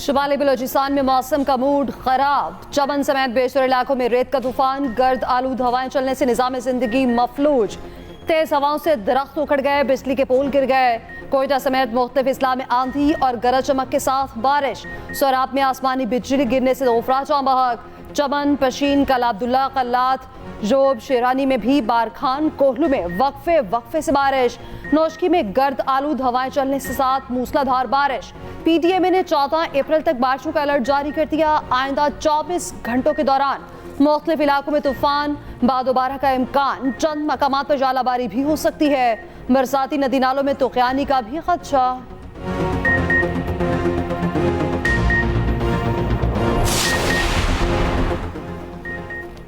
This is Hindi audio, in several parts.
शुमाली बलोचिस्तान में मौसम का मूड खराब। चमन समेत बेशतर इलाकों में रेत का तूफान, गर्द आलूद हवाएं चलने से निजाम जिंदगी मफलूज। तेज हवाओं से दरख्त उखड़ गए, बिजली के पोल गिर गए। कोयटा समेत मुख्तलिफ इस्लाह में आंधी और गरज चमक के साथ बारिश। सोराब में आसमानी बिजली गिरने से 2 अफराद जाँ बहक। चमन, पशीन, कला अब्दुल्ला, कल्लात, जोब, शेरानी में भी बारखान, कोहलू में वक्फे से बारिश। नौशकी में गर्द आलूद हवाएं चलने के साथ मूसलाधार बारिश। पीटीएमए ने 14 अप्रैल तक बारिशों का अलर्ट जारी कर दिया। आइंदा 24 घंटों के दौरान मुख्तलिफ इलाकों में तूफान, बादोबारा का इम्कान। चंद मकामात पर जालाबारी भी हो सकती है। बरसाती नदी नालों में तुगयानी का भी खदशा।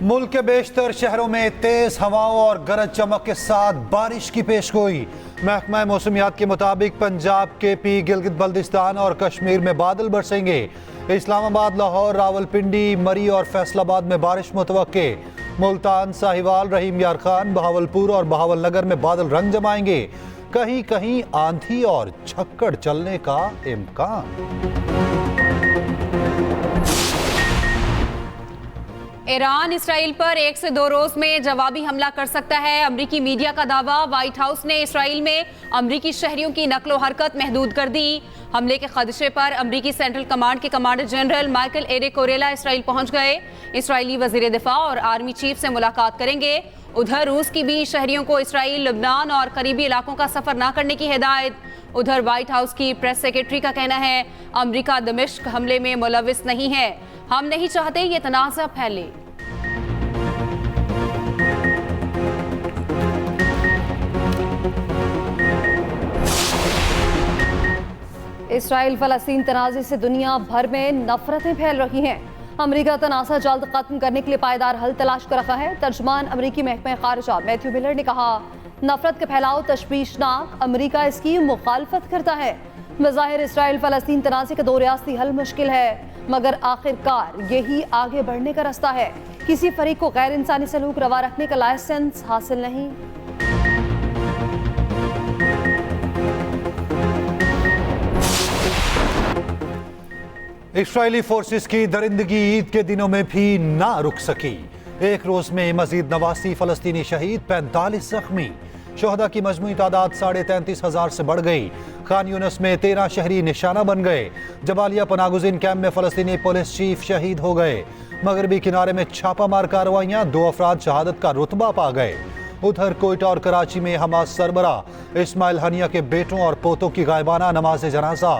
मुल्क के बेशतर शहरों में तेज हवाओं और गरज चमक के साथ बारिश की पेशगोई। महकमा मौसमियात के मुताबिक पंजाब, केपी, गिलगित बल्दिस्तान और कश्मीर में बादल बरसेंगे। इस्लामाबाद, लाहौर, रावलपिंडी, मरी और फैसलाबाद में बारिश मुतवक्के। मुल्तान, साहिवाल, रहीम यार खान, बहावलपुर और बहावलनगर में बादल रंग जमाएंगे। कहीं कहीं आंधी और झक्कड़ चलने का इम्कान। ईरान इसराइल पर 1 से 2 रोज में जवाबी हमला कर सकता है। अमरीकी मीडिया का दावा। व्हाइट हाउस ने इसराइल में अमरीकी शहरियों की नकलो हरकत महदूद कर दी। हमले के खदशे पर अमरीकी सेंट्रल कमांड के कमांडर जनरल माइकल एरे कोरेला इसराइल पहुंच गए। इसराइली वजीर दिफा और आर्मी चीफ से मुलाकात करेंगे। उधर रूस की भी शहरियों को इसराइल, लबनान और करीबी इलाकों का सफर न करने की हिदायत। उधर व्हाइट हाउस की प्रेस सेक्रेटरी का कहना है, अमरीका दमिश्क हमले में मुलविस नहीं है। हम नहीं चाहते ये तनाज़ा फैले। इसराइल फलस्तीन तनाज़े से दुनिया भर में नफरतें फैल रही हैं। अमरीका तनाज़ा जल्द खत्म करने के लिए पायदार हल तलाश कर रहा है। तर्जमान अमरीकी महकमा खारिजा मैथ्यू मिलर ने कहा, नफरत का फैलाव तशवीशनाक, अमरीका इसकी मुखालफत करता है। बज़ाहिर इसराइल फलस्तीन तनाज़े का 2 रियासती हल मुश्किल है, मगर आखिरकार यही आगे बढ़ने का रास्ता है। किसी फरीक को गैर इंसानी सलूक रवा रखने का लाइसेंस हासिल नहीं। इस्राएली फोर्सेस की दरिंदगी ईद के दिनों में भी ना रुक सकी। एक रोज में मजीद 89 फलस्तीनी शहीद, 45 जख्मी। शोहदा की मजमूई तादाद 33,500 से बढ़ गई। खान यूनिस में 13 शहरी निशाना बन गए। जबालिया पनागुज़ीन कैंप में फलस्तीनी पुलिस चीफ शहीद हो गए। मगरबी किनारे में छापामार कार्रवाइयां, 2 अफराद शहादत का रुतबा पा गए। उधर कोयटा और कराची में हमास सरबरा इस्माइल हनिया के बेटों और पोतों की गायबाना नमाज जनाजा।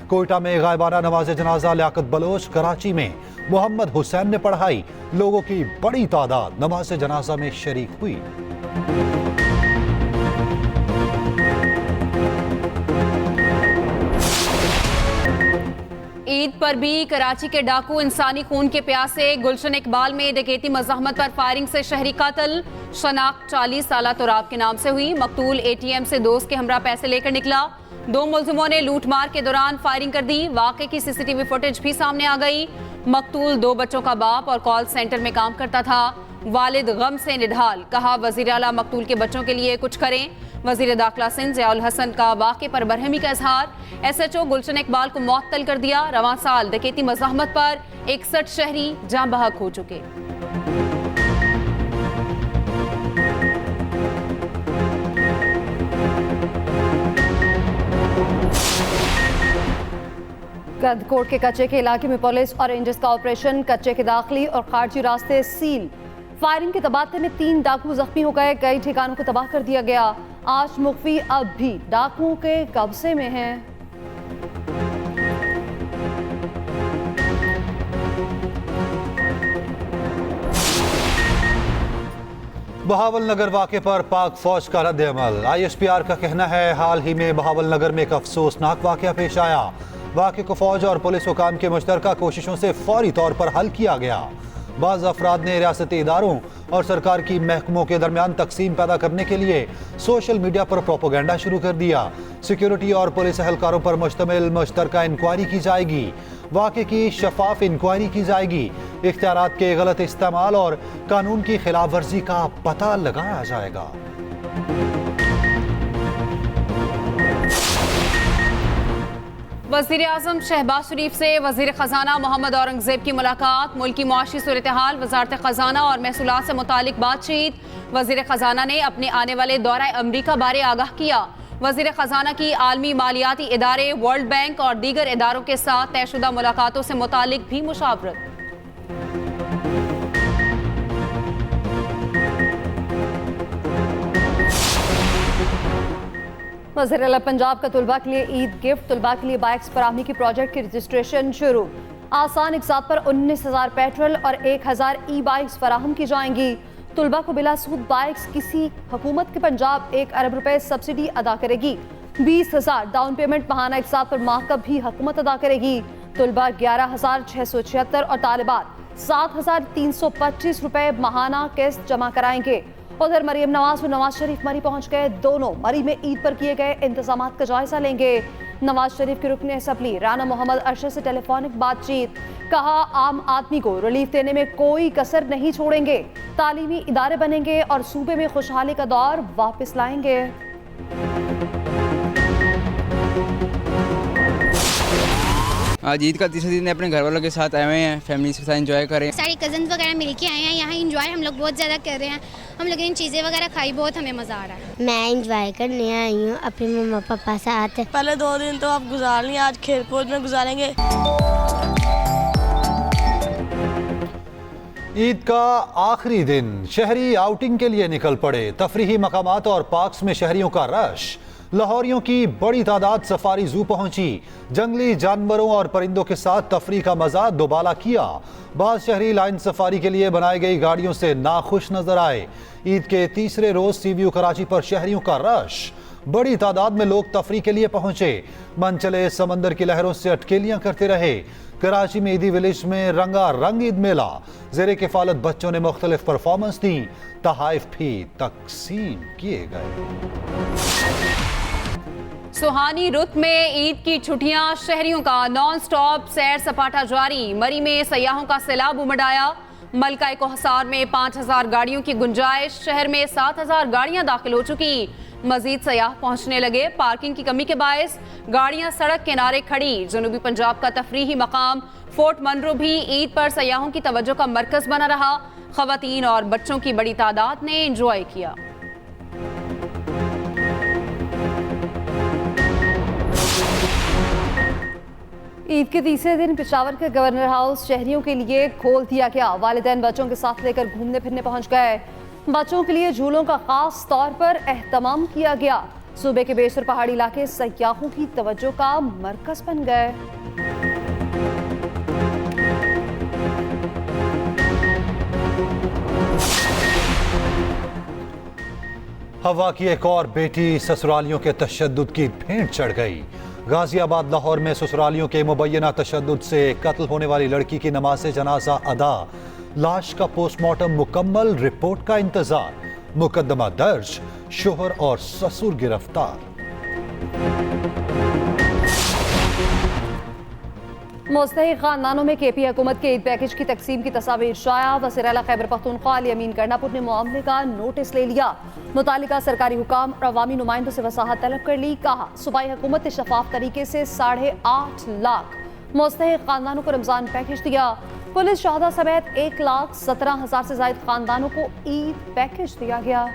कोयटा में गायबाना नमाज जनाजा लियाकत बलोच, कराची में मोहम्मद हुसैन ने पढ़ाई। लोगों की बड़ी तादाद नमाज जनाजा में शरीक हुई। ईद पर भी कराची के डाकू इंसानी खून के प्यासे। गुलशन इकबाल में डकैती मज़ाहमत पर फायरिंग से शहरी कातल। शनाख्त 40 साला तुराब के नाम से हुई। मकतूल एटीएम से दोस्त के हमरा पैसे लेकर निकला। 2 मुलजिमों ने लूटमार के दौरान फायरिंग कर दी। वाक़े की सीसीटीवी फुटेज भी सामने आ गई। मकतूल 2 बच्चों का बाप और कॉल सेंटर में काम करता था। वालिद गम से निढाल। कहा, वज़ीर आला मकतूल के बच्चों के लिए कुछ करें। वज़ीर दाखिला सिंध ज़ियाउल हसन का वाक़े पर बरहमी का इजहार। SHO गुलशन इकबाल को मुअत्तल कर दिया। रवां साल डकैती मज़ाहमत पर 61 शहरी जाँ बहक हो चुके। गदकोट के कच्चे के इलाके में पुलिस और रेंजर्स का ऑपरेशन। कच्चे के दाखिली और खारजी रास्ते सील। फायरिंग के तबादले में 3 डाकू जख्मी हो गए। कई ठिकानों को तबाह कर दिया गया। आज मुख्फी अब भी डाकुओं के कब्जे में है। बहावलनगर वाक़े पर पाक फौज का रद्द अमल। ISPR का कहना है, हाल ही में बहावलनगर में एक अफसोसनाक वाक़या पेश आया। वाक़े को फौज और पुलिस हुकाम के मुश्तरका कोशिशों से फौरी तौर पर हल किया गया। बाज़ अफराद ने रियासती इदारों और सरकार की महकमों के दरमियान तकसीम पैदा करने के लिए सोशल मीडिया पर प्रोपोगेंडा शुरू कर दिया। सिक्योरिटी और पुलिस एहलकारों पर मुश्तमिल मुश्तरका इंक्वायरी की जाएगी। वाक़े की शफाफ इंक्वायरी की जाएगी। इख्तियारात के गलत इस्तेमाल और कानून की खिलाफ वर्जी का पता लगाया जाएगा। वज़ीर आज़म शहबाज शरीफ से वज़ीर ख़जाना मोहम्मद औरंगज़ेब की मुलाकात, मुल्की मुआशी सूरत-ए-हाल, वज़ारत ख़जाना और महसूलात से मुतालिक बातचीत। वज़ीर ख़जाना ने अपने आने वाले दौरे अमरीका बारे आगाह किया। वज़ीर ख़जाना की आलमी मालियाती इदारे, वर्ल्ड बैंक और दीगर इदारों के साथ तयशुदा मुलाकातों से मुतालिक भी मुशावरत। वज़ीर आला पंजाब का तुलबा के लिए ईद गिफ्ट, तुलबा के लिए बाइक्स फराहमी की प्रोजेक्ट की रजिस्ट्रेशन शुरू। आसान इक़सात पर 19,000 पेट्रोल और 1,000 ई बाइक्स फराहम की जाएंगी। तुलबा को बिला सूद बाइक्स किसी हुकूमत के पंजाब 1 अरब रुपए सब्सिडी अदा करेगी। 20,000 डाउन पेमेंट महाना इक़सात पर माहकब भी हुकूमत अदा करेगी। तुलबा 11,676 और तालिबात 7,325 रुपए महाना किस्त जमा कराएंगे। उधर मरीम नवाज व नवाज शरीफ मरी पहुंच गए। दोनों मरी में ईद पर किए गए इंतजामात का जायजा लेंगे। नवाज शरीफ के रुकने असम्बली राना मोहम्मद अरशद से टेलीफोनिक बातचीत, कहा आम आदमी को रिलीफ देने में कोई कसर नहीं छोड़ेंगे, तालीमी इदारे बनेंगे और सूबे में खुशहाली का दौर वापस लाएंगे। आज ईद का तीसरे दिन अपने घर वालों के साथ आए हुए हैं, फैमिली के साथ एंजॉय करें। सारी कज़न्स वगैरह मिल के आए हैं यहाँ, एंजॉय हम लोग बहुत ज़्यादा कर रहे हैं। हम लोगों ने चीज़ें वगैरह खाई, बहुत हमें मज़ा आ रहा है। मैं एंजॉय करने आई हूँ अपने मम्मा पापा साथ। पहले 2 दिन तो आप गुजार लें, आज खेल कूद में गुजारेंगे। ईद का आखिरी दिन शहरी आउटिंग के लिए निकल पड़े। तफरीही मकामात और पार्क्स में शहरियों का रश। लाहौरियों की बड़ी तादाद सफारी जू पहुंची। जंगली जानवरों और परिंदों के साथ तफरी का मजा दोबाला किया। बाज़ शहरी लाइन सफारी के लिए बनाई गई गाड़ियों से नाखुश नजर आए। ईद के तीसरे रोज सीव्यू कराची पर शहरियों का रश। बड़ी तादाद में लोग तफरी के लिए पहुंचे। मन चले समंदर की लहरों से अटकेलियां करते रहे। कराची में ईदी विलेज में रंगा रंग ईद मेला। ज़ेरे किफालत बच्चों ने मुख्तलिफ परफॉर्मेंस दी। तहाइफ भी तकसीम किए गए। सुहानी रुत में ईद की छुट्टियां, शहरियों का नॉन स्टॉप सैर सपाटा जारी। मरी में सयाहों का सैलाब उमड़ आया। मलका कोहसार में 5,000 गाड़ियों की गुंजाइश। शहर में 7,000 गाड़ियां दाखिल हो चुकी। मजीद सयाह पहुंचने लगे। पार्किंग की कमी के बायस गाड़ियां सड़क किनारे खड़ी। जनूबी पंजाब का तफरीही मकाम फोर्ट मनरो भी ईद पर सयाहों की तवज्जो का मरकज बना रहा। खवातीन और बच्चों की बड़ी तादाद ने एंजॉय किया। ईद के तीसरे दिन पेशावर के गवर्नर हाउस शहरियों के लिए खोल दिया गया। वालिदैन बच्चों के साथ लेकर घूमने फिरने पहुंच गए। बच्चों के लिए झूलों का खास तौर पर एहतमाम किया गया। सूबे के बेशतर पहाड़ी इलाके सयाहों की तवज्जो का मरकज बन गए। हवा की एक और बेटी ससुरालियों के तशद्दुद की भेंट चढ़ गई। गाजियाबाद लाहौर में ससुरालियों के मुबैना तशद्दुद से कत्ल होने वाली लड़की की नमाज़े जनाजा अदा। लाश का पोस्टमार्टम मुकम्मल, रिपोर्ट का इंतजार। मुकदमा दर्ज, शोहर और ससुर गिरफ्तार। मुस्तहिक खानदानों में केपी हुकूमत के ईद पैकेज की तकसीम की तस्वीर शाया। वज़ीर आला खैबर पख्तूनख्वा अली अमीन कर्नापुर ने मामले का नोटिस ले लिया। मुतालिका सरकारी हुकाम और अवामी नुमाइंदों से वसाहत तलब कर ली। कहा सूबाई हुकूमत ने शफाफ तरीके से 8.5 लाख मुस्तहिक खानदानों को रमजान पैकेज दिया। पुलिस शहदा समेत 1,17,000 से ज्यादा खानदानों को ईद पैकेज दिया गया।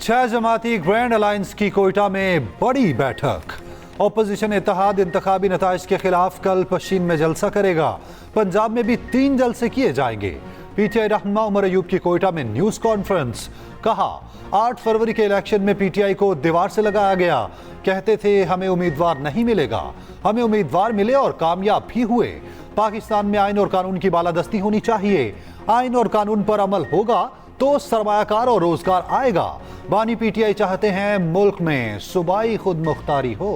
छह जमाती ग्रैंड अलायंस की कोयटा में बड़ी बैठक। ऑपोजिशन इत्तेहाद इंतखाबी नताइज के खिलाफ कल पश्चिम में जलसा करेगा। पंजाब में भी 3 जलसे किए जाएंगे। पीटीआई रहनुमा उमर अयूब की कोयटा में न्यूज कॉन्फ्रेंस। कहा 8 फरवरी के इलेक्शन में पीटीआई को दीवार से लगाया गया। कहते थे हमें उम्मीदवार नहीं मिलेगा, हमें उम्मीदवार मिले और कामयाब भी हुए। पाकिस्तान में आइन और कानून की बालादस्ती होनी चाहिए। आइन और कानून पर अमल होगा तो सरमायाकार और रोजगार आएगा। बानी पीटीआई चाहते हैं मुल्क में सूबाई खुद मुख्तारी हो।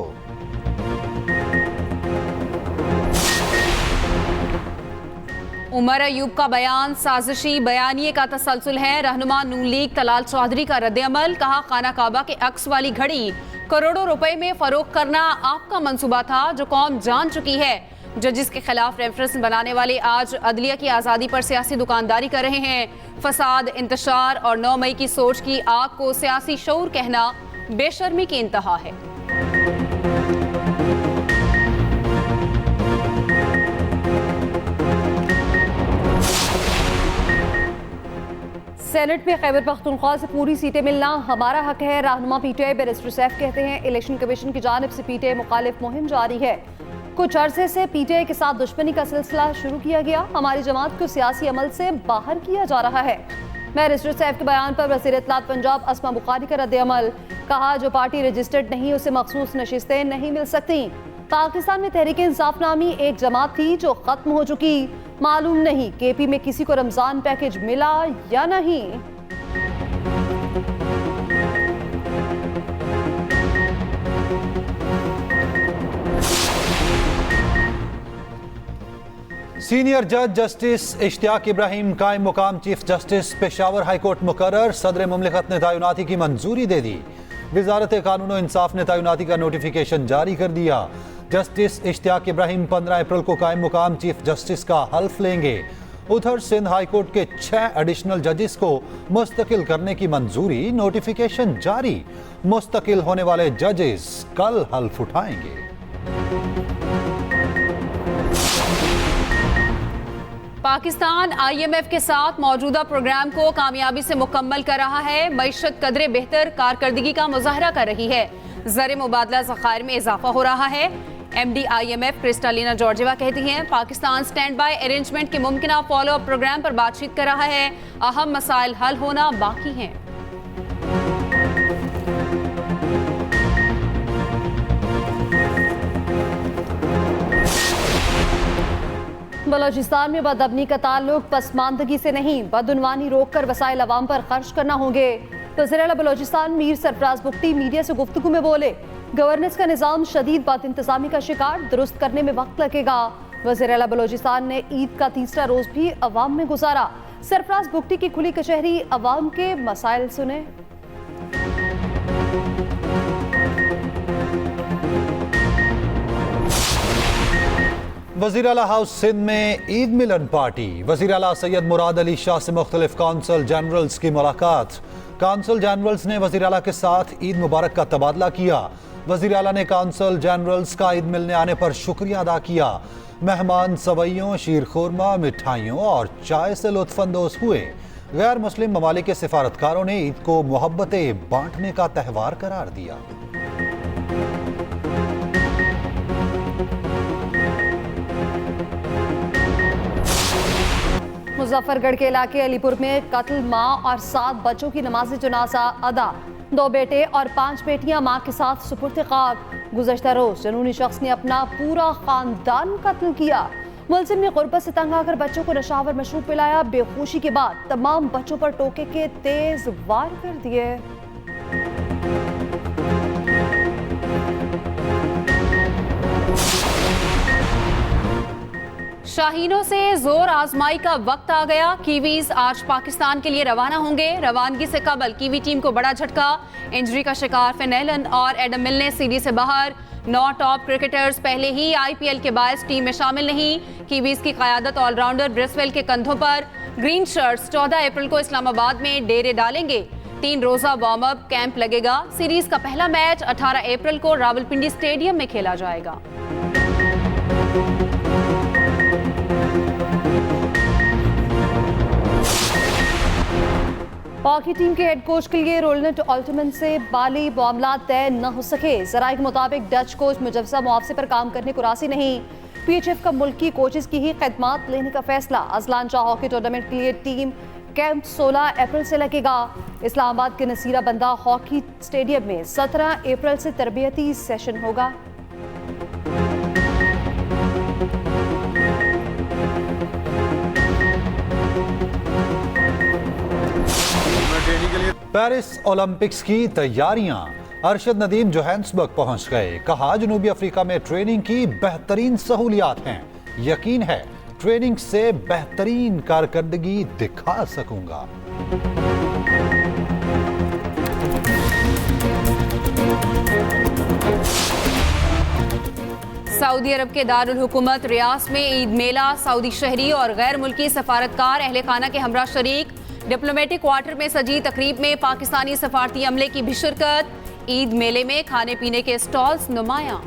उमर अयूब का बयान साजिशी बयानिए का तसलसल है। रहनुमा नून लीग तलाल चौधरी का रद्द-ए-अमल। कहा खाना काबा के अक्स वाली घड़ी करोड़ों रुपए में फरोख्त करना आपका मंसूबा था जो कौम जान चुकी है। जजिस के खिलाफ रेफरेंस बनाने वाले आज अदलिया की आज़ादी पर सियासी दुकानदारी कर रहे हैं। फसाद, इंतशार और 9 मई की सोच की आग को सियासी शऊर कहना बेशर्मी की इंतहा है। सेनेट में खैबर पख्तूनख्वा से पूरी सीटें मिलना हमारा हक है। रहनुमा पीटीआई बैरिस्टर सैफ कहते हैं इलेक्शन कमीशन की जानिब से पीटीआई मुखालिफ मुहिम जारी है। कुछ अरसे से पीटीआई के साथ दुश्मनी का सिलसिला शुरू किया गया। हमारी जमात को सियासी अमल से बाहर किया जा रहा है। बैरिस्टर सैफ के बयान पर वज़ीर इत्तलात पंजाब अस्मा बुखारी का रद्द-ए-अमल। कहा जो पार्टी रजिस्टर्ड नहीं उसे मखसूस नशिस्तें नहीं मिल सकती। पाकिस्तान में तहरीक इंसाफ नामी एक जमात थी जो खत्म हो चुकी। मालूम नहीं केपी में किसी को रमजान पैकेज मिला या नहीं। सीनियर जज जस्टिस इश्तियाक इब्राहिम कायम मुकाम चीफ जस्टिस पेशावर हाईकोर्ट मुकर्रर। सदर मुमलिकत ने तैनाती की मंजूरी दे दी। वजारत कानून और इंसाफ ने तैनाती का नोटिफिकेशन जारी कर दिया। जस्टिस इश्तियाक इब्राहिम 15 अप्रैल को कायम मुकाम चीफ जस्टिस का हल्फ लेंगे। उधर सिंध हाई कोर्ट के 6 एडिशनल जजेस को मुस्तकिल करने की मंजूरी, नोटिफिकेशन जारी। मुस्तकिल होने वाले जजेस कल हल्फ उठाएंगे। पाकिस्तान IMF के साथ मौजूदा प्रोग्राम को कामयाबी से मुकम्मल कर रहा है। मईशत कदरे बेहतर कारकर्दगी का मुजाहरा कर रही है। ज़र मुबादला ज़खायर में इजाफा हो रहा है। MD IMF क्रिस्टालिना जॉर्जिवा कहती हैं पाकिस्तान स्टैंड बाय अरेंजमेंट के मुमकिन फॉलो अप प्रोग्राम पर बातचीत कर रहा है। अहम मसाइल हल होना बाकी हैं। बलोचिस्तान में बदअमनी का ताल्लुक पसमानदगी से नहीं, बदउनवानी रोककर वसाइल अवाम पर खर्च करना होंगे। वज़ीर आला बलोचिस्तान मीर सरफराज बुख्ती मीडिया से गुफ्तगू में बोले गवर्नेंस का निज़ाम शदीद बद इंतज़ामी का शिकार, दुरुस्त करने में वक्त लगेगा। वज़ीर आला बलोचिस्तान ने ईद का तीसरा रोज भी अवाम में गुजारा। सरफराज बुख्ती की खुली कचहरी, अवाम के मसाइल सुने। वज़ीर आला हाउस सिंध में ईद मिलन पार्टी। वज़ीर आला सैयद मुराद अली शाह से मुख्तलिफ काउंसिल जनरल्स की मुलाकात। काउंसिल जनरल्स ने वज़ीर आला के साथ ईद मुबारक का तबादला किया। वज़ीर आला ने काउंसिल जनरल्स का ईद मिलने आने पर शुक्रिया अदा किया। मेहमान सवैयों, शीर खुरमा, मिठाइयों और चाय से लुत्फानंदोज हुए। गैर मुस्लिम ममालिक के सिफारतकारों ने ईद को मोहब्बतें बांटने का त्यौहार करार दिया। मुजफ्फरगढ़ के इलाके अलीपुर में कत्ल, मां और 7 बच्चों की नमाज जनाजा अदा। 2 बेटे और 5 बेटियां मां के साथ सुपुर्द खाक। गुज़श्ता रोज जनूनी शख्स ने अपना पूरा खानदान कत्ल किया। मुलजिम ने गुर्बत से तंग आकर बच्चों को नशावर मशरूब पिलाया। बेहोशी के बाद तमाम बच्चों पर टोके के तेज वार कर दिए। शाहीनों से जोर आजमाई का वक्त आ गया। कीवीज आज पाकिस्तान के लिए रवाना होंगे। रवानगी से कबल कीवी टीम को बड़ा झटका। इंजरी का शिकार फिनेलन और एडम मिलने सीरीज से बाहर। 9 टॉप क्रिकेटर्स पहले ही IPL के बायस टीम में शामिल नहीं। कीवीज की क़यादत ऑलराउंडर ब्रिसवेल के कंधों पर। ग्रीन शर्ट्स 14 अप्रैल को इस्लामाबाद में डेरे डालेंगे। 3 रोजा वार्म अप कैंप लगेगा। सीरीज का पहला मैच 18 अप्रैल को रावलपिंडी स्टेडियम में खेला जाएगा। हॉकी टीम के हेड कोच के लिए रोलनेट ऑल्टमन से बाली मामला तय न हो सके। जराये के मुताबिक डच कोच मुजवजा मुआवजे पर काम करने को राजी नहीं। PHF का मुल्की कोचेस की ही खिदमात लेने का फैसला। अजलान शाह हॉकी टूर्नामेंट के लिए टीम कैंप 16 अप्रैल से लगेगा। इस्लामाबाद के नसीरा बंदा हॉकी स्टेडियम में 17 अप्रैल से तरबियती सेशन होगा। पेरिस ओलंपिक्स की तैयारियां। अरशद नदीम जोहान्सबर्ग पहुंच गए। कहा जनूबी अफ्रीका में ट्रेनिंग की बेहतरीन सहूलियात हैं। यकीन है ट्रेनिंग से बेहतरीन कारकर्दगी दिखा सकूंगा। सऊदी अरब के दारुल हुकूमत रियास में ईद मेला, सऊदी शहरी और गैर मुल्की सफारतकार अहले खाना के हमरा शरीक। डिप्लोमेटिक क्वार्टर में सजी तकरीब में पाकिस्तानी सफारती अमले की भी शिरकत। ईद मेले में खाने पीने के स्टॉल्स नुमायां।